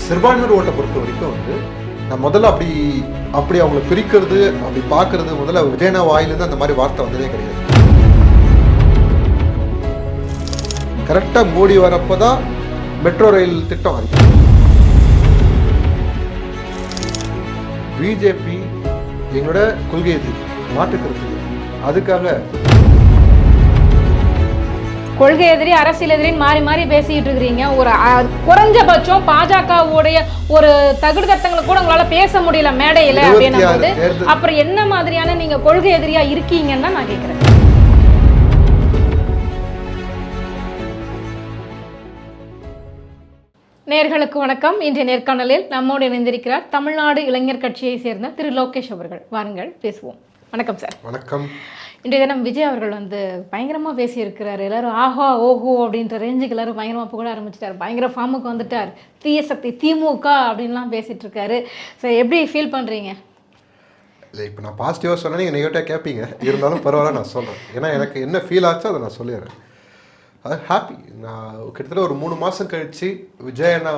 சிறுபான்மையினர் ஓட்டை பொறுத்த வரைக்கும் வந்து நான் முதல்ல அப்படி அவங்களை பிரிக்கிறது அப்படி பார்க்கறது முதல்ல விஜயனா வாயிலிருந்து அந்த மாதிரி வார்த்தை வந்ததே கிடையாது. கரெக்டாக மோடி வரப்போதான் மெட்ரோ ரயில் திட்டம் அது. பிஜேபி எங்களோட கொள்கை எது மாற்றுக்கிறது, அதுக்காக கொள்கை எதிரி அரசியல் எதிரின்னு மாறி மாறி பேசிட்டு இருக்கிறீங்க. ஒரு குறைஞ்சபட்சம் பாஜகவுடைய ஒரு தகுதித்தங்களை கூட உங்களால பேச முடியல மேடையில அப்படின்னும் போது அப்புறம் என்ன மாதிரியான நீங்க கொள்கை எதிரியா இருக்கீங்கன்னு தான் நான் கேட்கிறேன். நேர்களுக்கு வணக்கம். இன்றைய நேர்காணலில் நம்மோடு இணைந்திருக்கிறார் தமிழ்நாடு இளைஞர் கட்சியை சேர்ந்த திரு லோகேஷ் அவர்கள். வாருங்கள் பேசுவோம். வணக்கம் சார். வணக்கம். இன்றைய தினம் விஜய் அவர்கள் பயங்கரமாக பேசியிருக்கிறார். எல்லாரும் ஆஹா ஓஹோ அப்படின்ற ரேஞ்சுக்கு எல்லாரும் பயங்கரமாக புகழ ஆரம்பிச்சிட்டார். பயங்கர ஃபார்முக்கு வந்துட்டார். தீய சக்தி திமுக அப்படின்லாம் பேசிட்டு இருக்காரு. சார் எப்படி ஃபீல் பண்ணுறீங்க? இல்லை, இப்போ நான் பாசிட்டிவாக சொன்னேன், நீங்கள் நெகட்டிவாக கேட்பீங்க. இருந்தாலும் பரவாயில்ல, நான் சொல்கிறேன். ஏன்னா எனக்கு என்ன ஃபீல் ஆச்சோ அதை நான் சொல்லிடுறேன். அது ஹாப்பி. நான் கிட்டத்தட்ட ஒரு 3 மாதம் கழித்து விஜய் அண்ணா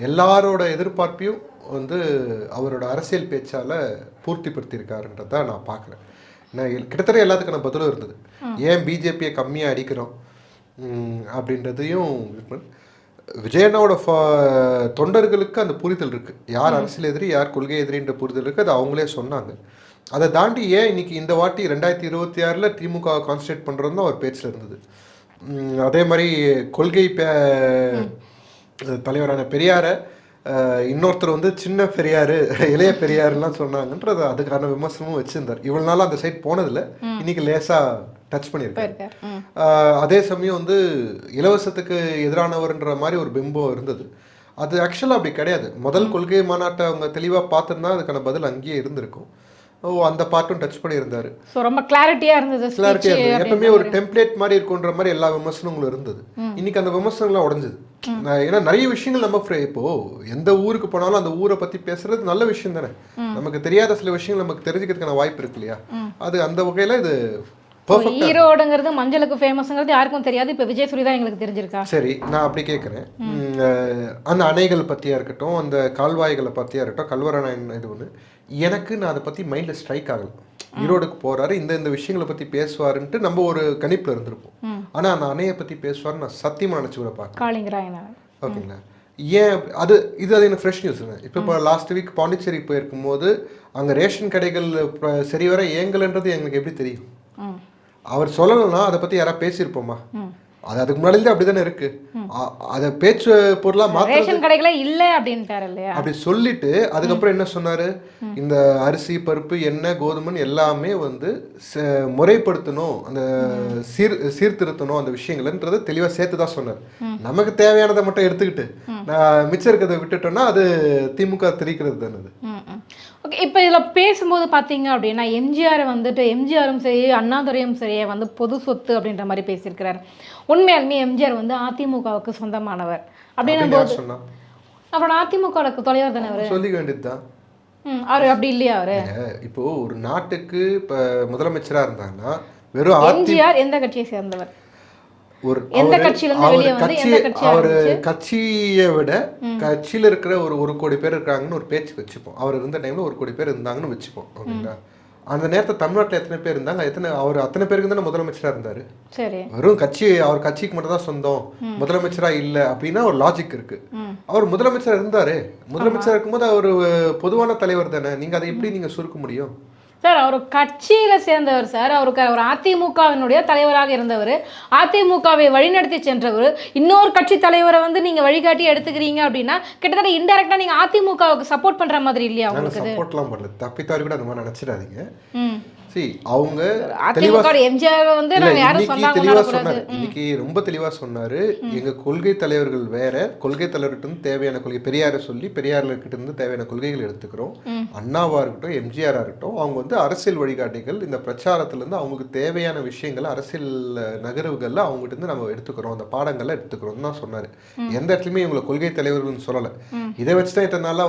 எல்லாரோட எதிர்பார்ப்பையும் அவரோட அரசியல் பேச்சால் பூர்த்திப்படுத்தியிருக்காருன்றதை நான் பார்க்குறேன். நான் கிட்டத்தட்ட எல்லாத்துக்கான பதிலும் இருந்தது. ஏன் பிஜேபியை கம்மியாக அடிக்கிறோம் அப்படின்றதையும் விஜயண்ணாவோட தொண்டர்களுக்கு அந்த புரிதல் இருக்குது. யார் அரசியல் எதிரி யார் கொள்கை எதிரின்ற புரிதல் இருக்குது. அது அவங்களே சொன்னாங்க. அதை தாண்டி ஏன் இன்னைக்கு இந்த வாட்டி 2026 திமுக கான்சன்ட்ரேட் பண்ணுறதுன்னு அவர் பேச்சில் இருந்தது. அதே மாதிரி கொள்கை தலைவரான பெரியாரை இன்னொருத்தர் சின்ன பெரியார் இளைய பெரியாருலாம் சொன்னாங்கன்றது அதுக்கான விமர்சனமும் வச்சிருந்தார். இவ்வளவு நாள் அந்த சைட் போனதில்லை, இன்னைக்கு லேசாக டச் பண்ணியிருக்காரு. அதே சமயம் இலவசத்துக்கு எதிரானவர்ன்ற மாதிரி ஒரு பிம்பம் இருந்தது. அது ஆக்சுவலாக அப்படி கிடையாது. முதல் கொள்கை மாநாட்டை அவங்க தெளிவாக பார்த்துருந்தா அதுக்கான பதில் அங்கேயே இருந்திருக்கும். அந்த பார்ட்டும் டச் பண்ணியிருந்தாரு. ரொம்ப கிளாரிட்டியாக இருந்தது. எப்பவுமே ஒரு டெம்ப்ளேட் மாதிரி இருக்குன்ற மாதிரி எல்லா விமர்சனங்களும் இருந்தது. இன்னைக்கு அந்த விமர்சனங்கள்லாம் உடஞ்சது. ஏன்னா நிறைய விஷயங்கள் நம்ம இப்போ எந்த ஊருக்கு போனாலும் அந்த ஊரை பத்தி பேசுறது நல்ல விஷயம் தானே. நமக்கு தெரியாத சில விஷயங்கள் நமக்கு தெரிஞ்சுக்கிறதுக்கான வாய்ப்பு இருக்கு இல்லையா? அது அந்த வகையில இது ஈரோடுங்கிறது மஞ்சளுக்கு ஃபேமஸ்ங்கிறது யாருக்கும் தெரியாது. இப்போ விஜய் சொல்லி தான் எங்களுக்கு தெரிஞ்சிருக்கா. சரி, நான் அப்படி கேட்குறேன். அந்த அணைகள் பற்றியா இருக்கட்டும், அந்த கால்வாய்களை பற்றியா இருக்கட்டும், கல்வரான இது எனக்கு நான் அதை பற்றி மைண்டில் ஸ்ட்ரைக் ஆகலை. ஈரோடுக்கு போகிறாரு, இந்த விஷயங்களை பற்றி பேசுவாருன்ட்டு நம்ம ஒரு கணிப்பில் இருந்திருப்போம். ஆனால் அந்த அணையை பற்றி பேசுவாருன்னு நான் சத்தியமாக நினச்சி கூட பார்க்குறேன். ஓகேங்களா? ஏன் அது எனக்கு ஃப்ரெஷ் நியூஸ். இப்போ லாஸ்ட் வீக் பாண்டிச்சேரி போயிருக்கும் போது அங்கே ரேஷன் கடைகள் சரிவர இயங்கலைன்றது எங்களுக்கு எப்படி தெரியும்? அவர் சொல்லலைன்னா அதை பற்றி யாராவது பேசியிருப்போமா? அது அதுக்கு முன்னாடி அப்படிதானே இருக்கு. அதை பேச்சு பொருளா ரேஷன் கடைகளே இல்லை அப்படின்ட்டாரு இல்லையா? அப்படி சொல்லிட்டு அதுக்கப்புறம் என்ன சொன்னாரு? இந்த அரிசி பருப்பு எண்ணெய் கோதுமைன்னு எல்லாமே முறைப்படுத்தணும், அந்த சீர்திருத்தணும் அந்த விஷயங்கள்ன்றதை தெளிவாக சேர்த்து தான் சொன்னார். நமக்கு தேவையானதை மட்டும் எடுத்துக்கிட்டு மிச்சம் இருக்கிறத விட்டுட்டோம்னா அது திமுக திரிக்கிறது தானே. அது ஓகே. இப்போ இதில் பேசும்போது பார்த்தீங்க அப்படின்னா எம்ஜிஆரும் சரி அண்ணாதுரையும் சரி பொது சொத்து அப்படின்ற மாதிரி பேசியிருக்கிறார். உண்மையாலுமே எம்ஜிஆர் அதிமுகவுக்கு சொந்தமானவர் அப்படின்னும் போது அப்புறம் அதிமுகவுக்கு தலைவர் தானே அவர் சொல்லிக்க வேண்டியதுதான். அவர் அப்படி இல்லையா? அவரு இப்போ ஒரு நாட்டுக்கு இப்போ முதலமைச்சராக இருந்தாங்கன்னா வெறும் எம்ஜிஆர் எந்த கட்சியை சேர்ந்தவர்? ஒரு கட்சியை விட கட்சியில இருக்கிற ஒரு கோடி பேர் இருக்காங்கன்னு ஒரு பேச்சு வச்சுப்போம். அவர் இருந்த டைம்ல 1 கோடி பேர் இருந்தாங்கன்னு வச்சுப்போம். ஓகேங்களா? அந்த நேரத்தில் தமிழ்நாட்டில் எத்தனை பேர் இருந்தாங்க? அத்தனை பேருக்கு தானே முதலமைச்சராக இருந்தாரு. வெறும் அவர் கட்சிக்கு மட்டும் தான் சொந்தம், முதலமைச்சரா இல்லை அப்படின்னா ஒரு லாஜிக் இருக்கு. அவர் முதலமைச்சர் இருந்தாரு. முதலமைச்சர் இருக்கும்போது அவர் பொதுவான தலைவர் தானே. நீங்க அதை எப்படி நீங்க சுருக்க முடியும்? சார், அவர் கட்சியில சேர்ந்தவர் சார். அவருக்கு ஒரு அதிமுகவினுடைய தலைவராக இருந்தவர், அதிமுகவை வழிநடத்தி சென்றவர். இன்னொரு கட்சி தலைவரை நீங்க வழிகாட்டி எடுத்துக்கிறீங்க அப்படின்னா கிட்டத்தட்ட இன்டைரக்டா நீங்க அதிமுகவுக்கு சப்போர்ட் பண்ற மாதிரி இல்லையா? உங்களுக்கு சப்போர்ட்லாம் பண்ணல, தப்பித்தாரு கூட அந்த மாதிரி நினைச்சிடாதீங்க. அவங்க இன்னைக்கு ரொம்ப தெளிவா சொன்னாரு. எங்க கொள்கை தலைவர்கள் வேற, கொள்கை தலைவர்கிட்ட இருந்து தேவையான கொள்கை பெரியார சொல்லி பெரியார்கிட்ட இருந்து தேவையான கொள்கைகள் எடுத்துக்கிறோம். அண்ணாவா இருக்கட்டும், எம்ஜிஆரா இருக்கட்டும், அவங்க அரசியல் வழிகாட்டிகள். இந்த பிரச்சாரத்துல இருந்து அவங்களுக்கு தேவையான விஷயங்கள் அரசியல் நகர்வுகள்ல அவங்ககிட்ட இருந்து நம்ம எடுத்துக்கிறோம், அந்த பாடங்கள்ல எடுத்துக்கிறோம் தான் சொன்னாரு. எந்த இடத்துலயுமே இவங்களை கொள்கை தலைவர்கள்னு சொல்லல. இதை வச்சுதான் இத்தனை நாளா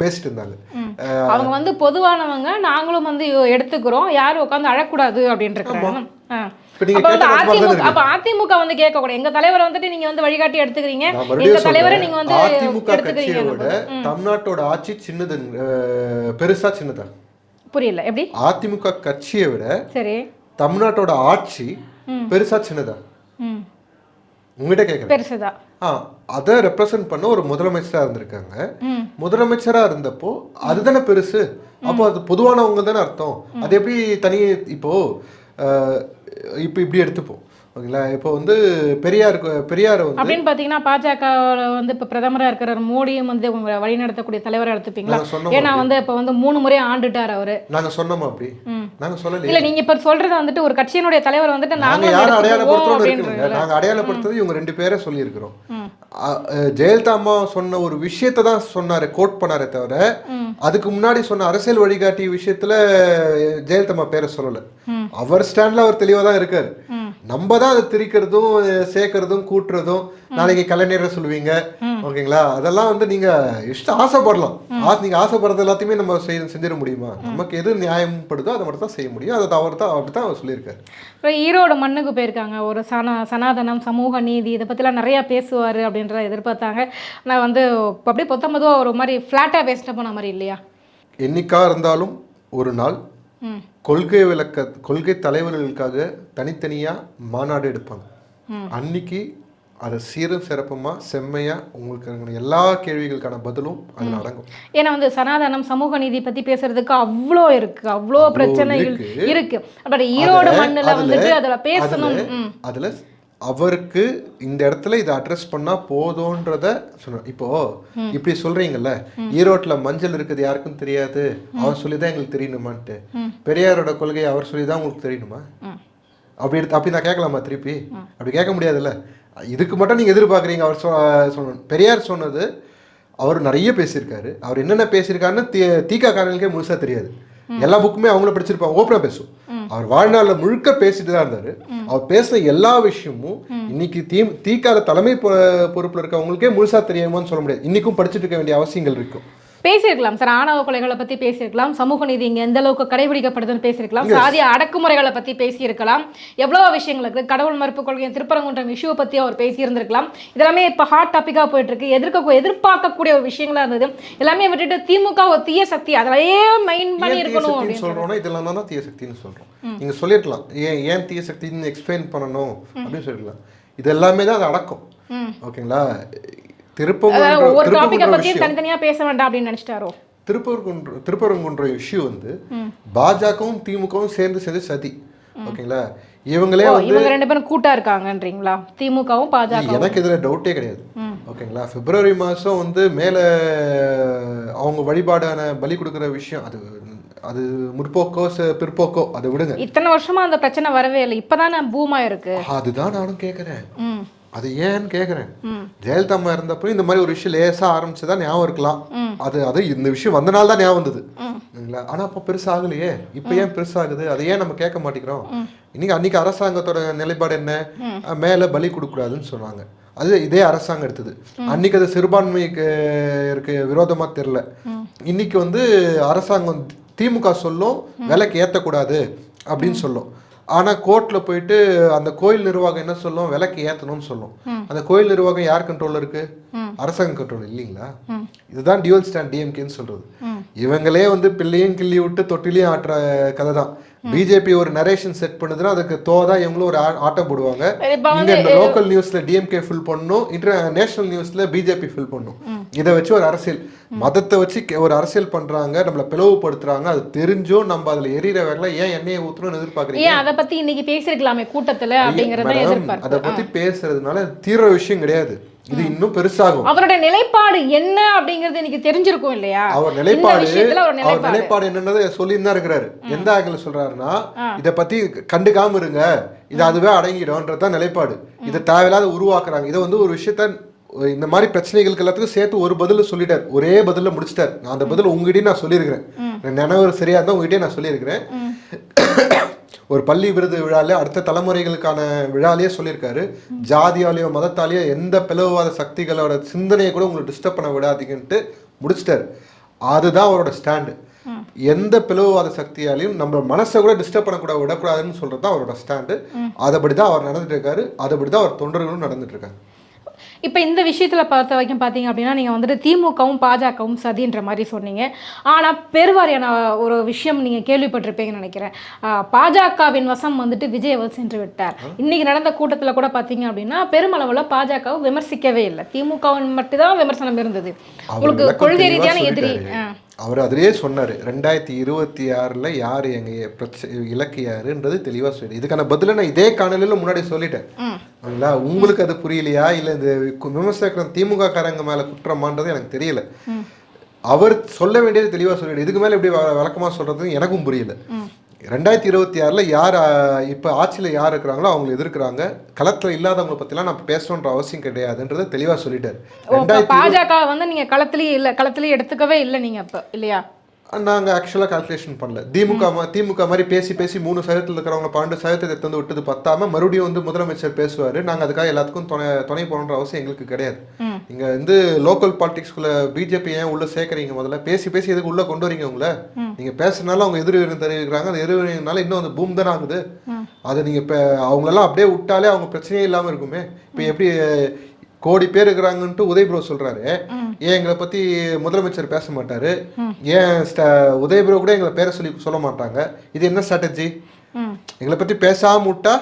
பேசிட்டு இருந்தாங்க. அவங்க பொதுவானவங்க, நாங்களும் எடுத்துக்கிறோம், யாரும் உட்காந்து அழக்கூடாது அப்படின்ட்டு. இப்ப நீங்க அப்ப வந்து கேட்ட மாதிரி தான் அதிமுக இருக்கு. அப்ப அதிமுக வந்து கேட்க கூடாது, எங்க தலைவரை வந்துட்டு நீங்க வந்து வழிகாட்டி எடுத்துக்கிறீங்க, நான் எங்க மறுபடியும் தலைவரை சொல்றேன், நீங்க வந்து அதிமுக கட்சியை விட எடுத்துக்கிறீங்க. தமிழ்நாட்டோட ஆட்சி சின்னது, பெருசா சின்னதா? புரியல எப்படி? அதிமுக கட்சியை விட சரி. தமிழ்நாட்டோட ஆட்சி பெருசா சின்னதா? ம். உங்ககிட்ட கேட்குறேன். பெருசுதான். அதை ரெப்ரசன்ட் பண்ண ஒரு முதலமைச்சரா இருந்திருக்காங்க. ம். முதலமைச்சரா இருந்தப்போ அதுதானே பெருசு. அப்போ அது பொதுவானவங்க தானே அர்த்தம். அது எப்படி தனி இப்போ இப்படி எடுத்துப்போம், ஓகேங்களா? இப்போ வந்து பெரியார் வந்து அப்படின்னு பாத்தீங்கன்னா பாஜக வந்து இப்ப பிரதமரா இருக்கிற மோடியும் வந்து வழி நடத்தக்கூடிய தலைவரை எடுத்துப்பீங்களா? நாங்க சொன்னோமா ஏன்னா வந்து இப்ப வந்து 3 முறை ஆண்டுட்டார் அவரு. நாங்க சொன்னோமா அப்படி? நாங்க சொல்லலையே. இல்ல நீங்க இப்ப சொல்றது வந்துட்டு ஒரு கட்சியினுடைய தலைவர் வந்துட்டு நாங்க நாங்க யாரும் அடையாளப்படுத்துறோம் இருக்குங்க. நாங்க அடையாளப்படுத்துறது இவங்க 2 பேரை சொல்லியிருக்கிறோம். ஜெயலலிதா அம்மா சொன்ன ஒரு விஷயத்தை தான் சொன்னாரு, கோட் பண்ணாரே தவிர அதுக்கு முன்னாடி சொன்ன அரசியல் வழிகாட்டி விஷயத்துல ஜெயலலிதா அம்மா பேரை சொல்லல. அவர் ஸ்டாண்ட்ல அவர் தெளிவா தான் இருக்காரு. நம்ம தான் அதை திரிக்கிறதும் சேர்க்கறதும் கூட்டுறதும், நாளைக்கு கலைஞரை சொல்லுவீங்க, ஓகேங்களா? அதெல்லாம் வந்து நீங்க இஷ்டம் ஆசைப்படலாம். நீங்க ஆசைப்படுறது எல்லாத்தையுமே நம்ம செஞ்சிட முடியுமா? நமக்கு எது நியாயப்படுதோ அதை மட்டும் தான் செய்ய முடியும். அதை தவறு தான் அப்படித்தான் அவர் சொல்லியிருக்காரு. ஈரோடு மண்ணுக்கு போயிருக்காங்க, ஒரு சனாதனம், சமூக நீதி, இதை பற்றிலாம் நிறையா பேசுவார் அப்படின்றத எதிர்பார்த்தாங்க. ஆனால் வந்து அப்படியே பொத்தம்பதுவாக ஒரு மாதிரி ஃப்ளாட்டாக பேசிட்டு போன மாதிரி இல்லையா? என்னைக்கா இருந்தாலும் ஒரு நாள் கொள்கை தலைவர்களுக்காக தனித்தனியா மாநாடு எடுப்பாங்க. அன்னைக்கு அதை சீரும் சிறப்புமா செம்மையா உங்களுக்கு எல்லா கேள்விகளுக்கான பதிலும் அது அடங்கும். ஏன்னா வந்து சனாதனம், சமூக நீதி பத்தி பேசுறதுக்கு அவ்வளோ இருக்கு, அவ்வளோ பிரச்சனைகள் இருக்கு. பட் ஈரோடு மண்ணுல வந்துட்டு அதுல பேசணும். அதுல அவருக்கு இந்த இடத்துல இதை அட்ரஸ் பண்ணா போதும்ன்றத சொன்ன. இப்போ இப்படி சொல்றீங்கல்ல, ஈரோட்ல மஞ்சள் இருக்குது யாருக்கும் தெரியாது, அவர் சொல்லிதான் எங்களுக்கு தெரியணுமான்ட்டு. பெரியாரோட கொள்கை அவர் சொல்லிதான் உங்களுக்கு தெரியணுமா? அப்படி நான் கேட்கலாமா திருப்பி? அப்படி கேட்க முடியாதுல்ல. இதுக்கு மட்டும் நீங்க எதிர்பார்க்குறீங்க. அவர் சொல்லணும். பெரியார் சொன்னது அவர் நிறைய பேசியிருக்காரு. அவர் என்னென்ன பேசியிருக்காருன்னு தீகா காரங்களுக்கே முழுசா தெரியாது. எல்லா புக்குமே அவங்கள படிச்சிருப்பாங்க, ஓப்பனா பேசும். அவர் வாழ்நாள்ல முழுக்க பேசிட்டு தான் இருந்தாரு. அவர் பேசுன எல்லா விஷயமும் இன்னைக்கு தீகால தலைமை பொறுப்புல இருக்கவங்களுக்கே முழுசா தெரியுமான்னு சொல்ல முடியாது. இன்னைக்கும் படிச்சுட்டு இருக்க வேண்டிய அவசியங்கள் இருக்கும். பேசியிருக்கலாம் சார், ஆணவ கொலைகளை பற்றி பேசியிருக்கலாம், சமூக நீதி இங்கே எந்த அளவுக்கு கடைபிடிக்கப்படுதுன்னு பேசியிருக்கலாம், சாதிய அடக்குமுறைகளை பற்றி பேசியிருக்கலாம், எவ்வளோ விஷயங்களுக்கு கடவுள் மறுப்பு கொள்கை, திருப்பரங்குன்றம் இஷ்யூவை பற்றி அவர் பேசியிருந்திருக்கலாம். இதெல்லாமே இப்போ ஹாட் டாப்பிக்காக போயிட்டு இருக்கு, எதிர்பார்க்கக்கூடிய ஒரு விஷயங்களா இருந்தது. எல்லாமே விட்டுட்டு திமுக ஒரு தீய சக்தி, அதிலேயே மைண்ட் பண்ணி இருக்கணும் அப்படின்னு சொல்றோம்னா இதெல்லாம் தான் தீய சக்தின்னு சொல்றோம். நீங்க சொல்லிருக்கலாம், ஏன் தீய சக்தின்னு எக்ஸ்பிளைன் பண்ணணும் அப்படின்னு சொல்லிருக்கலாம். இது எல்லாமே தான் அது அடக்கும், ஓகேங்களா? ஒரு டாபிக்கை பத்தி தனித்தனியா பேச வேண்டாம் அப்படின்னு நினைச்சிட்டாரோ? திருப்பரங்குன்றம் இஷ்யூ வந்து பாஜகவும் திமுகவும் சேர்ந்து சதி, ஓகேங்களா? இவங்களே இவங்க 2 பேரும் கூட்டா இருக்காங்கன்றீங்களா? திமுகவும் பாஜக? எனக்கு இதுல டவுட்டே கிடையாது, ஓகேங்களா? பிப்ரவரி மாசம் வந்து மேல அவங்க வழிபாடான பலி கொடுக்குற விஷயம், அது முற்போக்கோ பிற்போக்கோ அதை விடுங்க. இத்தனை வருஷமா அந்த பிரச்சனை வரவே இல்லை, இப்பதானே பூமா இருக்கு. அதுதான் நானும் கேட்கிறேன். அது ஏன்னு கேட்குறேன். ஜெயலலிதா அம்மா இருந்தப்போ இந்த மாதிரி ஒரு விஷயம் லேசா ஆரம்பிச்சுதான் ஞாபகம் இருக்கலாம். அது இந்த விஷயம் வந்தனால தான் ஞாபகம் வந்தது, இல்லைங்களா? ஆனா அப்போ பெருசாகலையே, இப்போ ஏன் பெருசாகுது? அதை ஏன் நம்ம கேட்க மாட்டேங்கிறோம்? அன்னைக்கு அரசாங்கத்தோட நிலைப்பாடு என்ன? மேல பலி கொடுக்கூடாதுன்னு சொன்னாங்க. அது இதே அரசாங்கம் எடுத்தது. அன்னைக்கு அது சிறுபான்மைக்கு விரோதமா தெரியல. இன்னைக்கு வந்து அரசாங்கம் திமுக சொல்லும் விலைக்கு ஏற்றக்கூடாது அப்படின்னு சொல்லும். ஆனா கோர்ட்ல போயிட்டு அந்த கோயில் நிர்வாகம் என்ன சொல்லும்? விலைக்கு ஏத்தணும்னு சொல்லும். அந்த கோயில் நிர்வாகம் யார் கண்ட்ரோல்ல இருக்கு? அரசாங்க கண்ட்ரோல் இல்லைங்களா? இதுதான் டியூவல் ஸ்டாண்ட் டிஎம்கேன்னு சொல்றது. இவங்களே வந்து பிள்ளையும் கிள்ளி விட்டு தொட்டிலையும் ஆட்டுற கதை தான். பிஜேபி ஒரு நரேஷன் செட் பண்ணுதுன்னா அதுக்கு தோதா இவங்களும் ஒரு ஆட்டம் போடுவாங்க. இங்க இந்த லோக்கல் நியூஸ்ல டிஎம்கே ஃபில் பண்ணும், நேஷனல் நியூஸ்ல பிஜேபி ஃபில் பண்ணும். இதை வச்சு ஒரு அரசியல், மதத்தை வச்சு ஒரு அரசியல் பண்றாங்க, நம்மள பிளவுபடுத்துறாங்க. அது தெரிஞ்சும் நம்ம அதுல எரியற வேலை ஏன் எண்ணெயை ஊத்தணும்னு எதிர்பார்க்கறீங்க? அதை பத்தி இன்னைக்கு பேசிருக்கலாமே கூட்டத்துல அப்படிங்கறத எதிர்பார்க்க. அதை பத்தி பேசுறதுனால தீர விஷயம் கிடையாது, இது இன்னும் பெருசாகும். அவரோட நிலைப்பாடு என்ன அப்படிங்கிறது இன்னைக்கு தெரிஞ்சிருக்கும் இல்லையா? அவர் நிலைப்பாடு என்னன்னு சொல்லிதான் இருக்கிறாரு. எந்த ஆங்கிள் சொல்றாருன்னா, இத பத்தி கண்டுக்காம இருங்க, இது அதுவே அடங்கிடும்ன்றதுதான் நிலைப்பாடு. இதை தேவையில்லாத உருவாக்குறாங்க. இதை வந்து ஒரு விஷயத்த இந்த மாதிரி பிரச்சனைகளுக்கு எல்லாத்துக்கும் சேர்த்து ஒரு பதில் சொல்லிட்டார், ஒரே பதில முடிச்சிட்டார். நான் அந்த பதில் உங்ககிட்டயே நான் சொல்லியிருக்கிறேன், நினைவு சரியா இருந்தா உங்ககிட்டயே நான் சொல்லியிருக்கிறேன். ஒரு பள்ளி விருது விழாலே அடுத்த தலைமுறைகளுக்கான விழாலேயே சொல்லியிருக்காரு, ஜாதியாலேயோ மதத்தாலேயோ எந்த பிளவுவாத சக்திகளோட சிந்தனையை கூட உங்களுக்கு டிஸ்டர்ப் பண்ண விடாதீங்கன்ட்டு முடிச்சிட்டாரு. அதுதான் அவரோட ஸ்டாண்டு. எந்த பிளவுவாத சக்தியாலையும் நம்ம மனசை கூட டிஸ்டர்ப் பண்ணக்கூடாது விடக்கூடாதுன்னு சொல்றது தான் அவரோட ஸ்டாண்டு. அதுபடி தான் அவர் நடந்துட்டு இருக்காரு, அதுபடி தான் அவர் தொண்டர்களும் நடந்துட்டு இருக்காங்க. இப்போ இந்த விஷயத்தில் பார்த்த வரைக்கும் பார்த்தீங்க அப்படின்னா நீங்கள் வந்துட்டு திமுகவும் பாஜகவும் சதின்ற மாதிரி சொன்னீங்க. ஆனால் பெருவாரியான ஒரு விஷயம் நீங்கள் கேள்விப்பட்டிருப்பீங்கன்னு நினைக்கிறேன். பாஜகவின் வசம் வந்துட்டு விஜய் அவர் சென்று விட்டார். இன்னைக்கு நடந்த கூட்டத்தில் கூட பார்த்தீங்க அப்படின்னா பெருமளவில் பாஜகவை விமர்சிக்கவே இல்லை, திமுகவின் மட்டும்தான் விமர்சனம் இருந்தது. உங்களுக்கு கொள்கை ரீதியான எதிரி. அவர் அதிலேயே சொன்னார், 2026 யார் எங்கள் இலக்கு யாருன்றது தெளிவாக சொல்லி, இதுக்கான பதிலை நான் இதே காணொலியில் முன்னாடி சொல்லிட்டேன். சரிங்களா? உங்களுக்கு அது புரியலையா இல்லை இந்த விமர்சனம் திமுக காரங்க மேலே குற்றமான்றது எனக்கு தெரியல. அவர் சொல்ல வேண்டியது தெளிவாக சொல்லிடு, இதுக்கு மேலே எப்படி விளக்கமாக சொல்கிறது எனக்கும் புரியல. 2026 யார் இப்போ ஆட்சியில் யார் இருக்கிறாங்களோ அவங்களை எதிர்க்கிறாங்க, களத்தில் இல்லாதவங்களை பற்றிலாம் நான் பேசணுன்ற அவசியம் கிடையாதுன்றதை தெளிவாக சொல்லிட்டார். பாஜக வந்து நீங்கள் களத்திலேயே எடுத்துக்கவே இல்லை நீங்கள் இப்போ இல்லையா? நாங்கள் ஆக்சுவலாக கால்குலேஷன் பண்ணல. திமுக மாதிரி பேசி 3% இருக்கிறவங்க 12% எடுத்து வந்து விட்டது பத்தாமல் மறுபடியும் வந்து முதலமைச்சர் பேசுவார், நாங்கள் அதுக்காக எல்லாத்துக்கும் துணை போகணுன்ற அவசியம் எங்களுக்கு கிடையாது. இங்கே வந்து லோக்கல் பாலிடிக்ஸ்குள்ளே பிஜேபி ஏன் உள்ளே சேர்க்குறீங்க? முதல்ல பேசி எதுக்கு உள்ளே கொண்டு வரீங்க உங்களை? நீங்கள் பேசுனால அவங்க எதிர்வினை தெரிவிக்கிறாங்க, அந்த எதிர்வினால இன்னும் அந்த பூம் தானே ஆகுது. அதை நீங்கள் இப்போ அவங்களெல்லாம் அப்படியே விட்டாலே அவங்க பிரச்சனையே இல்லாமல் இருக்குமே. இப்போ எப்படி கோடி பேர் இருக்கிறாங்கன்ட்டு உதய் ப்ரோ சொல்றாரு, ஏன் எங்களை பத்தி முதலமைச்சர் பேச மாட்டாரு? ஏன் உதய் ப்ரோ கூட எங்களை பேரை சொல்ல மாட்டாங்க? இது என்ன ஸ்ட்ராட்டஜி? எங்களை பத்தி பேசாம விட்டா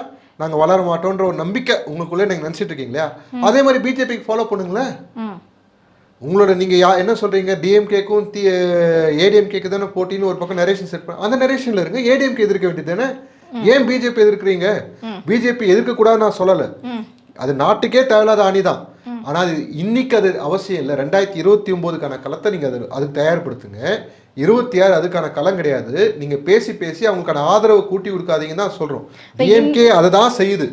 நாங்க வளர மாட்டோம்ன்ற ஒரு நம்பிக்கை உங்களுக்குள்ளே நீங்க நினைச்சிட்டு இருக்கீங்களா? அதே மாதிரி பிஜேபிக்கு ஃபாலோ பண்ணுங்களேன். உங்களோட நீங்க என்ன சொல்றீங்க? டிஎம்கேக்கும் ஏடிஎம்கேக்கு தானே போட்டின்னு ஒரு பக்கம் நரேஷன் செட் பண்ண, அந்த நரேஷன்ல இருங்க. ஏடிஎம்கே எதிர்க்க வேண்டியது தானே? ஏன் பிஜேபி எதிர்க்கிறீங்க? பிஜேபி எதிர்க்க கூடாது நான் சொல்லல, அது நாட்டுக்கே தேவையில்லாத அணி தான். ஆனால் அது இன்னைக்கு அது அவசியம் இல்லை. 2029க்கான களத்தை நீங்கள் அதுக்கு தயார்படுத்துங்க. 26 அதுக்கான களம் கிடையாது. நீங்கள் பேசி அவங்களுக்கான ஆதரவை கூட்டி கொடுக்காதீங்கன்னு தான் சொல்கிறோம். டிஎம்கே அதை தான் செய்யுது.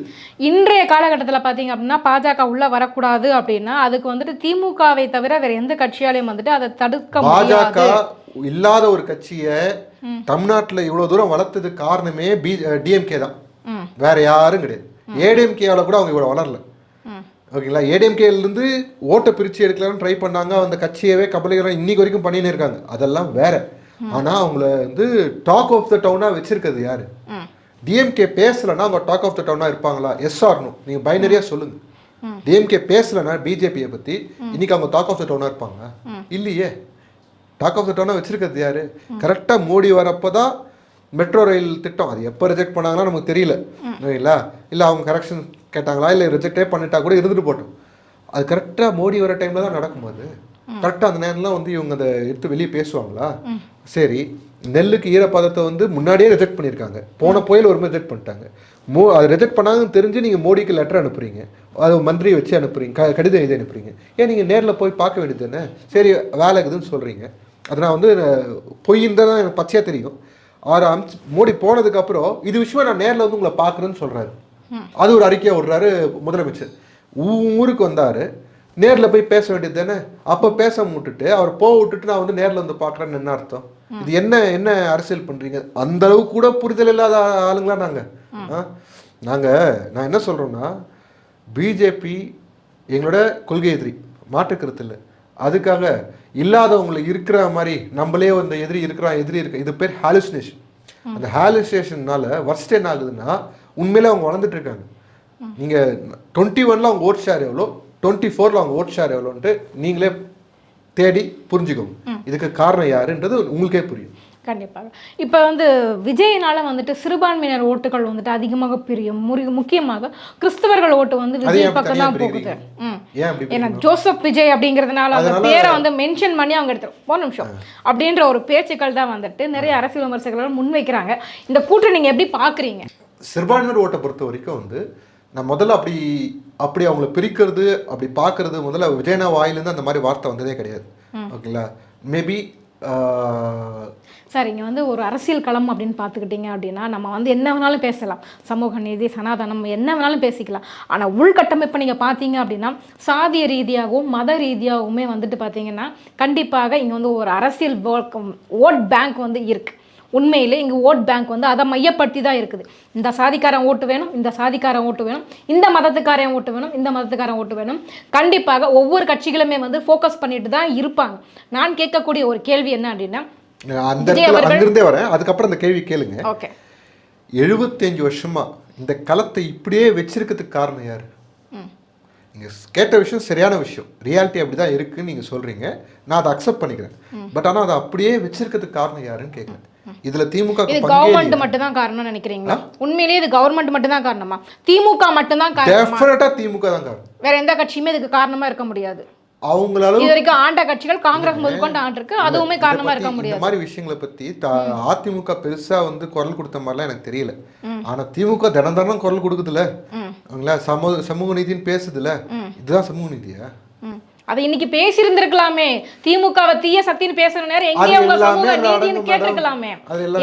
இன்றைய காலகட்டத்தில் பார்த்தீங்க அப்படின்னா பாஜக உள்ள வரக்கூடாது அப்படின்னா அதுக்கு வந்துட்டு திமுகவை தவிர வேற எந்த கட்சியாலையும் வந்துட்டு அதை தடுக்க முடியாது. பாஜக இல்லாத ஒரு கட்சியை தமிழ்நாட்டில் இவ்வளோ தூரம் வளர்த்ததுக்கு காரணமே டிஎம்கே தான், வேற யாரும் கிடையாது. ஏடிஎம்கேவால கூட அவங்க இவ்வளோ வளரல. ஓகேங்களா? ஏடிஎம்கேலேருந்து ஓட்டை பிரித்து எடுக்கலாம்னு ட்ரை பண்ணாங்க, அந்த கட்சியவே கபலிகரம் இன்னைக்கு வரைக்கும் பண்ணின்னு இருக்காங்க, அதெல்லாம் வேற. ஆனால் அவங்கள வந்து டாக் ஆஃப் த டவுனாக வச்சிருக்கிறது யாரு? டிஎம்கே பேசலைன்னா அவங்க டாக் ஆஃப் த டவுனாக இருப்பாங்களா? Yes or no? நீங்கள் பைனரியாக சொல்லுங்க. டிஎம்கே பேசலைன்னா பிஜேபியை பற்றி இன்னைக்கு அவங்க டாக் ஆஃப் த டவுனாக இருப்பாங்க? இல்லையே. டாக் ஆஃப் த டவுனாக வச்சிருக்கிறது யாரு? கரெக்டாக மோடி வரப்போ தான் மெட்ரோ ரயில் திட்டம், அது எப்போ ரிஜெக்ட் பண்ணாங்கன்னா நமக்கு தெரியல, இல்லைங்களா? இல்லை அவங்க கரெக்ஷன் கேட்டாங்களா, இல்லை ரிஜெக்டே பண்ணிட்டா கூட இருந்துட்டு போட்டோம். அது கரெக்டாக மோடி வர டைமில் தான் நடக்கும். அது கரெக்டாக அந்த நேரம்லாம் வந்து இவங்க அதை எடுத்து வெளியே பேசுவாங்களா? சரி, நெல்லுக்கு ஈரப்பதத்தை வந்து முன்னாடியே ரிஜெக்ட் பண்ணியிருக்காங்க, போன புயல் ஒரு ரிஜெக்ட் பண்ணிட்டாங்க. அதை ரிஜெக்ட் பண்ணாங்கன்னு தெரிஞ்சு நீங்கள் மோடிக்கு லெட்டர் அனுப்புறீங்க, அது மந்திரியை வச்சு அனுப்புறீங்க, கடிதம் எழுதி அனுப்புறீங்க. ஏன் நீங்கள் நேரில் போய் பார்க்க வேண்டியது தானே? சரி, வேலை இருக்குதுன்னு சொல்கிறீங்க, அதை நான் வந்து பொய்ன்னு தான் எனக்கு பச்சையாக தெரியும். மோடி போனதுக்கு அப்புறம் இது விஷயமா நான் நேரில் வந்து உங்களை பார்க்குறேன்னு சொல்றாரு. அது ஒரு அறிக்கையை விடுறாரு முதலமைச்சர். ஊருக்கு வந்தாரு, நேரில் போய் பேச வேண்டியது தானே? அப்போ பேச விட்டுட்டு அவர் விட்டுட்டு நான் வந்து நேரில் வந்து பார்க்குறேன்னு என்ன அர்த்தம்? இது என்ன அரசியல் பண்றீங்க? அந்த அளவு கூட புரிதல் இல்லாத ஆளுங்களா நான் என்ன சொல்றோம்னா, பிஜேபி எங்களோட கொள்கை எதிரி, மாற்றுக்கருத்து இல்லை. அதுக்காக இல்லாதவங்களை இருக்கிற மாதிரி நம்மளே வந்து எதிரி இருக்க, இது பேர் ஹாலுசினேஷன். அந்த ஹாலுசினேஷன்னால வர்ஸ்ட் என்ன ஆகுதுன்னா, உண்மையிலே அவங்க வளர்ந்துட்டு இருக்காங்க. நீங்கள் 21ல் அவங்க ஓட் ஷேர் எவ்வளோ, 24ல் அவங்க ஓட் ஷேர் எவ்வளோன்ட்டு நீங்களே தேடி புரிஞ்சுக்கோங்க. இதுக்கு காரணம் யாருன்றது உங்களுக்கே புரியும். கண்டிப்பாக. இப்போ வந்து விஜயினால வந்துட்டு சிறுபான்மையினர் ஓட்டுகள் வந்துட்டு அதிகமாக பிரியும். முக்கியமாக கிறிஸ்தவர்கள் ஓட்டு வந்து விஜய் பக்கம் தான் போகுது. ஏன்னா ஜோசப் விஜய் அப்படிங்கிறதுனால அந்த பேரை வந்து மென்ஷன் பண்ணி அவங்க எடுத்து ஒரு நிமிஷம் அப்படின்ற ஒரு பேச்சுக்கள் தான் வந்துட்டு நிறைய அரசியல் விமர்சகர்கள் முன்வைக்கிறாங்க. இந்த கூட்டை நீங்க எப்படி பாக்குறீங்க? சிறுபான்மையினர் ஓட்டை பொறுத்த வரைக்கும் வந்து நான் முதல்ல அப்படி அவங்கள பிரிக்கிறது, அப்படி பார்க்கறது முதல்ல விஜயனா வாயிலிருந்து அந்த மாதிரி வார்த்தை வந்ததே கிடையாது. ஓகேங்களா? மேபி சார், இங்கே வந்து ஒரு அரசியல் களம் அப்படின்னு பார்த்துக்கிட்டிங்க அப்படின்னா நம்ம வந்து என்ன வேணாலும் பேசலாம், சமூக நீதி, சனாதனம், என்ன வேணாலும் பேசிக்கலாம். ஆனால் உள்கட்டமைப்பு நீங்கள் பார்த்தீங்க அப்படின்னா சாதிய ரீதியாகவும் மத ரீதியாகவுமே வந்துட்டு பார்த்தீங்கன்னா கண்டிப்பாக இங்கே வந்து ஒரு அரசியல் ஓட் பேங்க் வந்து இருக்குது. உண்மையிலே இங்கே ஓட் பேங்க் வந்து அதை மையப்படுத்தி தான் இருக்குது. இந்த சாதிக்காரன் ஓட்டு வேணும், இந்த சாதிக்காரன் ஓட்டு வேணும், இந்த மதத்துக்காரன் ஓட்டு வேணும், இந்த மதத்துக்காரன் ஓட்டு வேணும். கண்டிப்பாக ஒவ்வொரு கட்சிகளுமே வந்து ஃபோக்கஸ் பண்ணிட்டு தான் இருப்பாங்க. நான் கேட்கக்கூடிய ஒரு கேள்வி என்ன அப்படின்னா, அந்த இடத்துல அங்கிருந்தே வரேன், அதுக்கப்புறம் அந்த கேள்வி கேளுங்க. ஓகே. 75 வருஷமா இந்த களத்தை இப்படியே வச்சிருக்கிறதுக்கு காரணம் யாரு? நீங்கள் கேட்ட விஷயம் சரியான விஷயம், ரியாலிட்டி அப்படி தான் இருக்குன்னு நீங்கள் சொல்கிறீங்க, நான் அதை அக்செப்ட் பண்ணிக்கிறேன். பட் ஆனால் அதை அப்படியே வச்சிருக்கிறதுக்கு காரணம் யாருன்னு கேட்குறேன். இதில் திமுக கவர்மெண்ட் மட்டும் தான் காரணம் நினைக்கிறீங்களா? உண்மையிலேயே இது கவர்மெண்ட் மட்டும் தான் காரணமா? திமுக மட்டும் தான் காரணமா? டெஃபினட்டா திமுக தான் காரணம். வேற எந்த கட்சியுமே இதுக்கு காரணமா இருக்க முடியாது. அவங்களால இது வரைக்கும் ஆண்ட கட்சிகள் காங்கிரஸ் முதற்கொண்டு ஆண்டிருக்கு, அதுவுமே காரணமா இருக்க முடியாது. இந்த மாதிரி விஷயங்களை பத்தி அதிமுக பெருசா வந்து குரல் கொடுத்த மாதிரிலாம் எனக்கு தெரியல. ஆனா திமுக தினம் தினம் குரல் கொடுக்குதுல, சமூக நீதினு பேசுதுல, இதுதான் சமூக நீதியா? அது இன்னைக்கு பேசி இருந்திருக்கலாமே. திமுகவை தீய சக்தின்னு பேசுற நேரம் எங்கே உங்க சமூக நீதினு கேட்டிருக்கலாமே,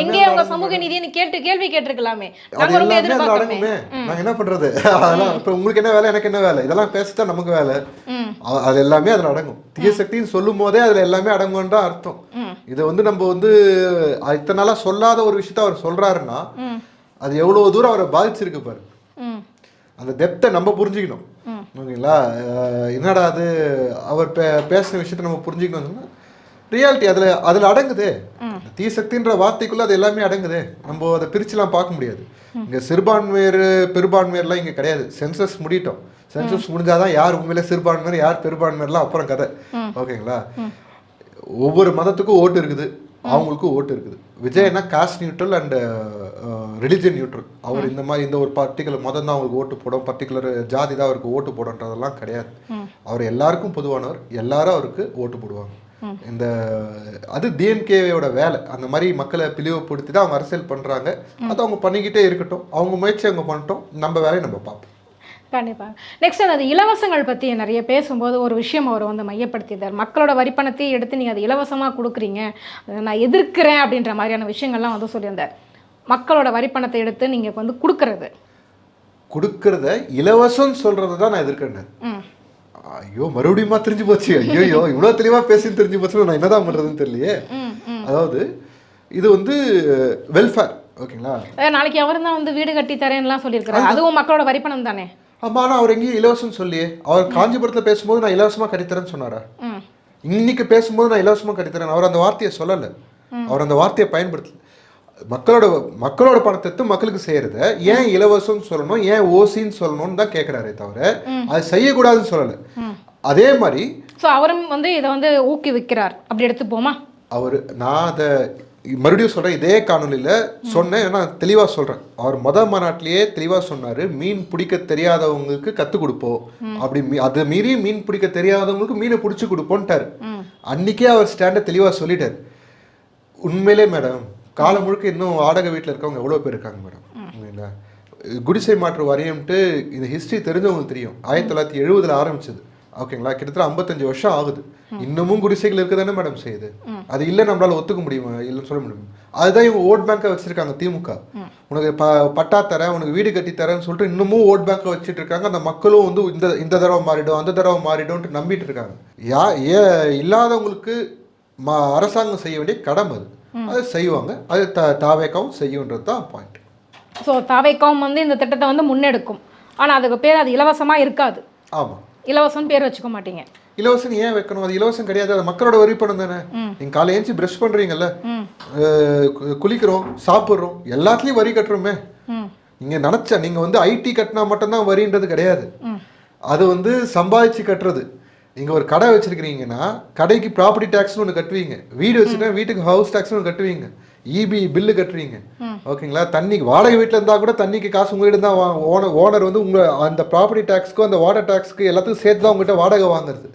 எங்கே உங்க சமூக நீதினு கேள்வி கேட்டிருக்கலாமே. நாங்க ரொம்ப எதிர்பார்க்கறோமே. நான் என்ன பண்றது? அதெல்லாம் இப்ப உங்களுக்கு என்ன வேலை, எனக்கு என்ன வேலை? இதெல்லாம் பேசிட்டா நமக்கு வேலை. அது எல்லாமே அதுல அடங்கும். தீய சக்தின்னு சொல்லும் போதே அதுல எல்லாமே அடங்கும்ன்ற அர்த்தம். இதை வந்து நம்ம வந்து இத்தனை நாளா சொல்லாத ஒரு விஷயத்த அவர் சொல்றாருன்னா அது எவ்வளவு தூரம் அவரை பாதிச்சிருக்கு பாரு. அந்த டெப்த்தை நம்ம புரிஞ்சுக்கணும். ஓகேங்களா? என்னடா அது அவர் பேசுன விஷயத்த நம்ம புரிஞ்சுக்கணும்னா ரியாலிட்டி அதில் அடங்குது. தீசக்தின்ற வார்த்தைக்குள்ள அது எல்லாமே அடங்குது. நம்ம அதை பிரிச்சுலாம் பார்க்க முடியாது. இங்கே சிறுபான்மையர் பெரும்பான்மையர்லாம் இங்கே கிடையாது. சென்சஸ் முடிட்டோம். சென்சஸ் முடிஞ்சாதான் யார் உண்மையிலே சிறுபான்மையர் யார் பெரும்பான்மையர்லாம் அப்புறம் கதை. ஓகேங்களா? ஒவ்வொரு மதத்துக்கும் ஓட்டு இருக்குது, அவங்களுக்கும் ஓட்டு இருக்குது. விஜய்னா caste neutral and religion neutral. அவர் இந்த மாதிரி இந்த ஒரு பர்டிகுலர் மதம் தான் அவருக்கு ஓட்டு போடும், பர்டிகுலர் ஜாதி தான் அவருக்கு ஓட்டு போடுன்றதெல்லாம் கிடையாது. அவர் எல்லாருக்கும் பொதுவானவர், எல்லாரும் அவருக்கு ஓட்டு போடுவாங்க. இந்த அது டிஎம்கேவோட வேலை. அந்த மாதிரி மக்களை பிளவுபடுத்தி தான் அவங்க அரசியல் பண்றாங்க. அதை அவங்க பண்ணிக்கிட்டே இருக்கட்டும், அவங்க முயற்சி அவங்க பண்ணிட்டோம், நம்ம வேலையை நம்ம பார்ப்போம். கண்டிப்பாக. நெக்ஸ்ட் அந்த இலவசங்கள் பற்றி நிறைய பேசும்போது ஒரு விஷயம் அவர் வந்து மையப்படுத்தியிருந்தார். மக்களோட வரிப்பணத்தை எடுத்து நீங்கள் அது இலவசமாக கொடுக்குறீங்க, நான் எதிர்க்கிறேன் அப்படின்ற மாதிரியான விஷயங்கள்லாம் வந்து சொல்லியிருந்தார். மக்களோட வரிப்பணத்தை எடுத்து நீங்கள் வந்து கொடுக்கறத இலவசம் சொல்கிறத தான் நான் எதிர்க்கிறேன். ஐயோ மறுபடியுமா தெரிஞ்சு போச்சு, ஐயோ இவ்வளோ தெளிவாக பேசி தெரிஞ்சு போச்சு, நான் என்னதான் பண்ணுறதுன்னு தெரியலையே. அதாவது இது வந்து வெல்ஃபேர். ஓகேங்களா? நாளைக்கு அவர் தான் வந்து வீடு கட்டி தரேன்லாம் சொல்லியிருக்கிறார், அதுவும் மக்களோட வரிப்பணம் தானே. ஆமா, ஆனால் அவர் எங்கேயும் இலவசம் சொல்லியே. அவர் காஞ்சிபுரத்தில் பேசும்போது நான் இலவசமாக கட்டித்தரேன்னு சொன்னாரா? இன்னைக்கு பேசும்போது நான் இலவசமாக கட்டித்தரேன், அவர் அந்த வார்த்தையை சொல்லலை, அவர் அந்த வார்த்தையை பயன்படுத்தல. மக்களோட பணத்தை எடுத்து மக்களுக்கு செய்யறத ஏன் இலவசம் சொல்லணும், ஏன் ஓசின்னு சொல்லணும்னு தான் கேட்கிறாரே தவிர அது செய்யக்கூடாதுன்னு சொல்லலை. அதே மாதிரி அவரும் வந்து இதை வந்து ஊக்குவிக்கிறார், அப்படி எடுத்துப்போமா? அவர் நான் அதை மறுபடியும் சொல்கிறேன், இதே காணொலியில் சொன்னேன், ஏன்னா தெளிவாக சொல்கிறேன். அவர் மாநாட்டிலேயே தெளிவாக சொன்னார், மீன் பிடிக்க தெரியாதவங்களுக்கு கற்றுக் கொடுப்போம், அப்படி அது மீறி மீன் பிடிக்க தெரியாதவங்களுக்கு மீனை பிடிச்சி கொடுப்போன்ட்டார். அன்றைக்கே அவர் ஸ்டாண்டை தெளிவாக சொல்லிட்டார். உண்மையிலே மேடம், காலம் முழுக்க இன்னும் வாடகை வீட்டில் இருக்கவங்க எவ்வளோ பேர் இருக்காங்க மேடம். இல்லைங்களா? குடிசை மாற்று வாரியம்ட்டு இந்த ஹிஸ்ட்ரி தெரிஞ்சவங்களுக்கு தெரியும். 1970 ஆரம்பிச்சது. ஓகேங்களா? கிட்டத்தட்ட 55 வருஷம் ஆகுது. இன்னமும் குடிசைகள் இருக்க தானே மேடம் செய்யுது. அது இல்லை நம்மளால ஒத்துக்க முடியுமா? இல்லைன்னு சொல்ல முடியும். அதுதான் இவங்க ஓட் பேங்கை வச்சிருக்காங்க. திமுக உனக்கு பட்டா தரேன், உனக்கு வீடு கட்டி தரேன்னு சொல்லிட்டு இன்னமும் ஓட் பேங்கை வச்சுட்டு இருக்காங்க. அந்த மக்களும் வந்து இந்த தடவை மாறிடும், அந்த தடவை மாறிடும்ட்டு நம்பிட்டு இருக்காங்க. இல்லாதவங்களுக்கு அரசாங்கம் செய்ய வேண்டிய கடமை அது, அதை செய்வாங்க. அது தாவேக்காவும் செய்யுன்றது தான் பாயிண்ட். ஸோ தாவேக்காவும் வந்து இந்த திட்டத்தை வந்து முன்னெடுக்கும், ஆனால் அதுக்கு பேர் அது இலவசமாக இருக்காது. ஆமாம், இலவசம் பேர் வச்சுக்க மாட்டீங்க. இலவசம் ஏன் வைக்கணும்? அது இலவசம் கிடையாது, அது மக்களோட வரி பணம் தானே. நீங்க காலை ஏஞ்சி பிரஷ் பண்றீங்கல்ல, குளிக்கிறோம், சாப்பிட்றோம், எல்லாத்துலயும் வரி கட்டுறோமே. நீங்க நினைச்சா நீங்க வந்து ஐடி கட்டினா மட்டும்தான் வரின்றது கிடையாது, அது வந்து சம்பாதிச்சு கட்டுறது. நீங்க ஒரு கடை வச்சிருக்கீங்கன்னா கடைக்கு ப்ராப்பர்ட்டி டேக்ஸ்னு ஒன்று கட்டுவீங்க, வீடு வச்சுருக்கா வீட்டுக்கு ஹவுஸ் டேக்ஸ்னு ஒன்று கட்டுவீங்க, இபி பில்லு கட்டுறீங்க. ஓகேங்களா? தண்ணிக்கு வாடகை வீட்டில் இருந்தால் கூட தண்ணிக்கு காசு உங்ககிட்ட தான் ஓனர் வந்து உங்கள் அந்த ப்ராப்பர்ட்டி டேக்ஸ்க்கு அந்த வாட்டர் டேக்ஸ்க்கு எல்லாத்துக்கும் சேர்த்து தான் உங்ககிட்ட வாடகை வாங்குறது.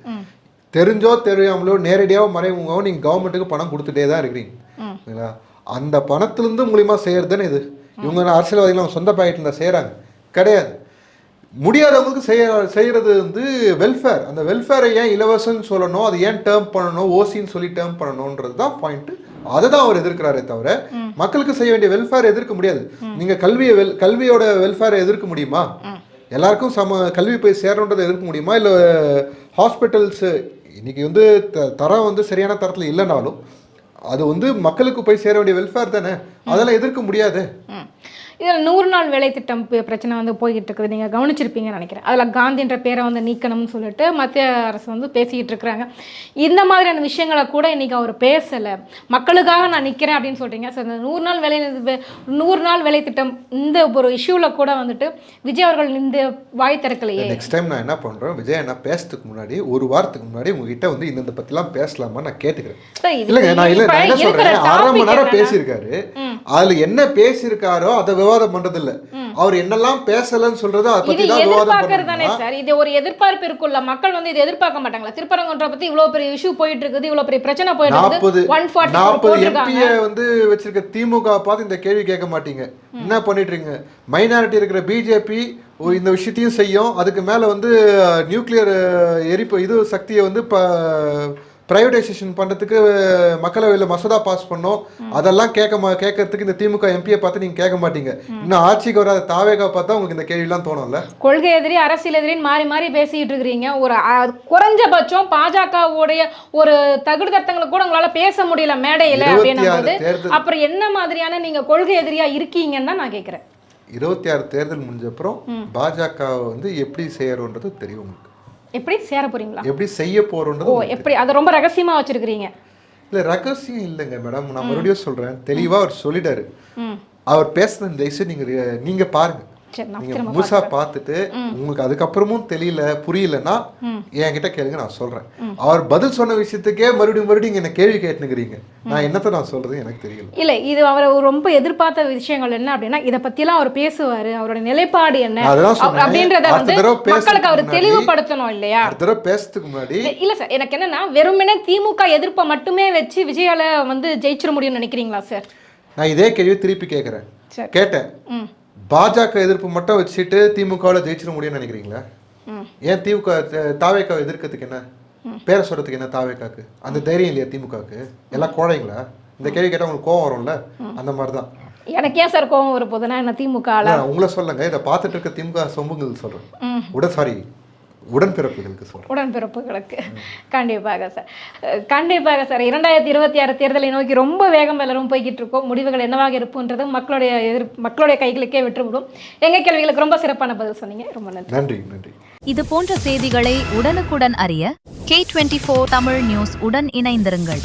தெரிஞ்சோ தெரியாமலோ நேரடியாக மறைமுகமோ நீங்கள் கவர்மெண்ட்டுக்கு பணம் கொடுத்துட்டே தான் இருக்கிறீங்க. ஓகேங்களா? அந்த பணத்துலேருந்து மூலியமாக செய்யறதுன்னு இது. இவங்க அரசியல்வாதிகள் சொந்த பாக்கெட்டில் இருந்தால் செய்கிறாங்க கிடையாது. முடியாதவங்களுக்கு செய்யறது வந்து வெல்ஃபேர். அந்த வெல்ஃபேரை ஏன் இலவசம்னு சொல்லணும், அது ஏன் டேர்ம் பண்ணணும், ஓசின்னு சொல்லி டேர்ம் பண்ணணுன்றது தான் பாயிண்ட். அதை தான் அவர் எதிர்க்கிறாரே தவிர மக்களுக்கு செய்ய வேண்டிய வெல்ஃபேர் எதிர்க்க முடியாது. நீங்க கல்வியோட வெல்ஃபேரை எதிர்க்க முடியுமா? எல்லாருக்கும் கல்வி போய் சேரணுன்றதை எதிர்க்க முடியுமா? இல்லை ஹாஸ்பிட்டல்ஸ் இன்னைக்கு வந்து தரம் வந்து சரியான தரத்தில் இல்லைனாலும் அது வந்து மக்களுக்கு போய் சேர வேண்டிய வெல்ஃபேர் தானே, அதெல்லாம் எதிர்க்க முடியாது. இதில் 100 நாள் வேலை திட்டம் பிரச்சனை வந்து போய்கிட்டு இருக்குது, நீங்கள் கவனிச்சிருப்பீங்கன்னு நினைக்கிறேன். அதில் காந்தின்ற பேரை வந்து நீக்கணும்னு சொல்லிட்டு மத்திய அரசு வந்து பேசிக்கிட்டு இருக்கிறாங்க. இந்த மாதிரியான விஷயங்களை கூட இன்றைக்கி அவர் பேசலை, மக்களுக்காக நான் நிற்கிறேன் அப்படின்னு சொல்கிறீங்க. ஸோ இந்த 100 நாள் வேலை திட்டம் இந்த ஒரு இஷ்யூவில் கூட வந்துட்டு விஜய் அவர்கள் இந்த வாய் திறக்கலையே. நெக்ஸ்ட் டைம் நான் என்ன பண்ணுறேன், விஜய் என்ன பேசுறதுக்கு முன்னாடி ஒரு வாரத்துக்கு முன்னாடி உங்ககிட்ட வந்து இந்த பற்றிலாம் பேசலாமா நான் கேட்டுக்கிறேன். இல்லைங்க, நான் என்ன சொல்கிறேன், 1/2 மணி நேரம் பேசியிருக்காரு, அதில் என்ன பேசியிருக்காரோ அதை விவாதம் பண்றது இல்ல, அவர் என்னெல்லாம் பேசலன்னு சொல்றது அதை பத்தி தான் விவாதம் பண்றாங்க சார். இது ஒரு எதிர்பார்ப்பு இருக்குல்ல, மக்கள் வந்து இதை எதிர்பார்க்க மாட்டாங்களா? திருப்பரங்குன்றம் பத்தி இவ்வளவு பெரிய இஷ்யூ போயிட்டு இருக்குது, இவ்வளவு பெரிய பிரச்சனை போயிட்டு இருக்குது, 40 எம்பியை வந்து வச்சிருக்க திமுக பார்த்து இந்த கேள்வி கேட்க மாட்டீங்க. என்ன பண்ணிட்டு இருக்கீங்க? மைனாரிட்டி இருக்கிற பிஜேபி இந்த விஷயத்தையும் செய்யும், அதுக்கு மேல வந்து நியூக்ளியர் இது சக்தியை வந்து பிரைவேடைசேஷன் பண்ணுறதுக்கு மக்களவையில் மசோதா பாஸ் பண்ணோம், அதெல்லாம் கேட்கறதுக்கு இந்த திமுக எம்பியை பார்த்து நீங்கள் கேட்க மாட்டீங்க. இன்னும் ஆட்சிக்கு வராத தாவேகா பார்த்தா உங்களுக்கு இந்த கேள்விலாம் தோணும்ல. கொள்கை எதிரி அரசியல் எதிரின்னு மாறி மாறி பேசிக்கிட்டு இருக்கிறீங்க. ஒரு குறைஞ்சபட்சம் பாஜகவுடைய ஒரு தகுதித்தங்களை கூட உங்களால பேச முடியல மேடையில் அப்படின்னும், அப்புறம் என்ன மாதிரியான நீங்க கொள்கை எதிரியா இருக்கீங்கன்னு தான் நான் கேட்குறேன். 26 தேர்தல் முடிஞ்சப்புறம் பாஜக வந்து எப்படி செய்யறோன்றது தெரியும் உங்களுக்கு. எப்படி சேர போறீங்களா? எப்படி செய்ய போறோம்ன்றது. ஓ, எப்படி அது ரொம்ப ரகசியமா வச்சிருக்கீங்க? இல்ல ரகசியம் இல்லைங்க மேடம், நான் மறுபடியும் சொல்றேன், தெளிவா அவர் சொல்லிட்டாரு. அவர் பேசுனது தயவுசெய்து நீங்க பாருங்க, நீங்க முழுசா பார்த்துட்டு உங்களுக்கு அதுக்கப்புறமும் தெரியல புரியலன்னா என்கிட்ட கேளுங்க, நான் சொல்றேன். அவர் பதில் சொன்ன விஷயத்துக்கே மறுபடியும் என்ன கேள்வி கேட்டுக்கிறீங்க, நான் என்னத்த நான் சொல்றது எனக்கு தெரியல. இல்ல, இது அவர் ரொம்ப எதிர்பார்த்த விஷயங்கள் என்ன அப்படின்னா, இதை பத்தியெல்லாம் அவர் பேசுவாரு, அவரோட நிலைப்பாடு என்ன அப்படின்றத வந்து மக்களுக்கு அவர் தெளிவுபடுத்தணும் இல்லையா? அடுத்த பேசுறதுக்கு முன்னாடி இல்ல சார், எனக்கு என்னன்னா வெறுமனே திமுக எதிர்ப்பை மட்டுமே வச்சு விஜயால வந்து ஜெயிச்சிட முடியும்னு நினைக்கிறீங்களா சார்? நான் இதே கேள்வியை திருப்பி கேட்டேன். பாஜக எதிர்ப்பு மட்டும் வச்சுட்டு திமுகவில் ஜெயிச்சிட முடியும்னு நினைக்கிறீங்களா? ஏன் திமுக தாவேக்காவை எதிர்க்கிறதுக்கு என்ன, பேரை சொல்றதுக்கு என்ன தாவேக்காக்கு அந்த தைரியம் இல்லையா? திமுகவுக்கு எல்லாம் கோழைங்களா? இந்த கேள்வி கேட்டால் உங்களுக்கு கோவம் வரும்ல, அந்த மாதிரி தான். எனக்கு ஏன் சார் கோவம் வரும் போதுன்னா என்ன திமுக உங்களை சொல்லுங்க, இதை பார்த்துட்டு இருக்க திமுக சொம்புங்கள் சொல்றேன், உடன்பிறப்புகளுக்கு சொல்றேன். உடன்பிறப்புகளுக்கு கண்டிப்பாக சார், கண்டிப்பாக சார். 2026 தேர்தலை நோக்கி ரொம்ப வேகம் எல்லாரும் போய்கிட்டு இருக்கோம். முடிவுகள் என்னவாக இருப்புன்றது மக்களுடைய கைகளுக்கே விட்டுவிடும். எங்க கேள்விகளுக்கு ரொம்ப சிறப்பான பதில் சொன்னீங்க, ரொம்ப நன்றி. நன்றி. இது போன்ற செய்திகளை உடனுக்குடன் அறிய K24 தமிழ் நியூஸ் உடன் இணைந்திருங்கள்.